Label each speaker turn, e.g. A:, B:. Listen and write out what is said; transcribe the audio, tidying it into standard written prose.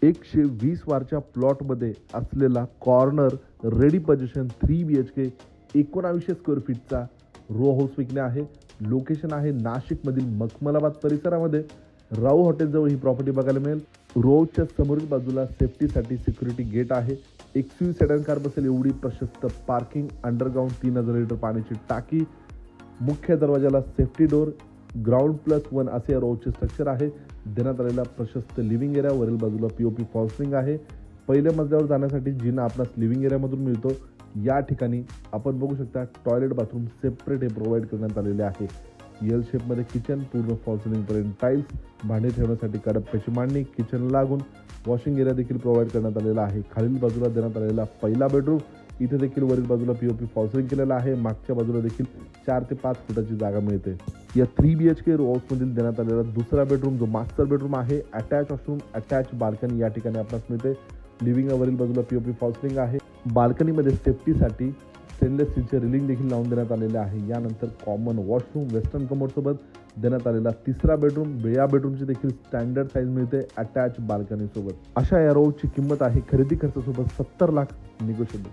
A: 120 वारच्या प्लॉटमध्ये असलेला corner ready position 3 BHK 1900 square फीटचा रो हाऊस विकणे आहे. लोकेशन आहे नाशिकमधील मखमलाबाद परिसरामध्ये. राऊ हॉटेलजवळ ही प्रॉपर्टी बघायला मिळेल. रोडच्या समोरील बाजूला सेफ्टीसाठी सिक्युरिटी गेट आहे. XUV सेडान कार बसेल एवढी प्रशस्त पार्किंग, अंडरग्राऊंड 3000 लिटर पाण्याची टाकी, मुख्य दरवाजाला सेफ्टी डोर, ग्राउंड+1 असे या रोडचे स्ट्रक्चर आहे. देण्यात आलेला प्रशस्त लिव्हिंग एरिया, वरील बाजूला POP फॉल्सिंग आहे. पहिल्या मजल्यावर जाण्यासाठी जिना आपणास लिव्हिंग एरियामधून मिळतो. या ठिकाणी आपण बघू शकता टॉयलेट बाथरूम सेपरेट हे प्रोव्हाइड करण्यात आलेले आहे. L शेपमध्ये किचन, पूर्ण फॉल्सिंगपर्यंत टाईल्स, भांडे ठेवण्यासाठी कडप्प्याची मांडणी, किचन लागून वॉशिंग एरिया देखील प्रोव्हाइड करण्यात आलेला आहे. खालील बाजूला देण्यात आलेला पहिला बेडरूम, इथे देखील वरील बाजूला POP फॉल्सिंग केलेला आहे. मागच्या बाजूला देखील 4 ते 5 फुटाची जागा मिळते. या 3 BHK रो हाऊसमधील देण्यात आलेला दुसरा बेडरूम जो मास्टर बेडरूम आहे, अटॅच वॉशरूम, अटॅच बाल्कनी या ठिकाणी आपणास मिळते. लिव्हिंग वरील बाजूला POP फॉल्सिंग आहे. बाल्कनीमध्ये सेफ्टीसाठी स्टेनलेस स्टीलचे रिलिंग देखील लावून देण्यात आलेले आहे. यानंतर कॉमन वॉशरूम वेस्टर्न कमोड सोबत देण्यात आलेला तिसरा बेडरूम. या बेडरूमची देखील स्टँडर्ड साईज मिळते अटॅच बाल्कनी सोबत. अशा या रोडची किंमत आहे खरेदी खर्चासोबत 70 लाख निगोशिएबल.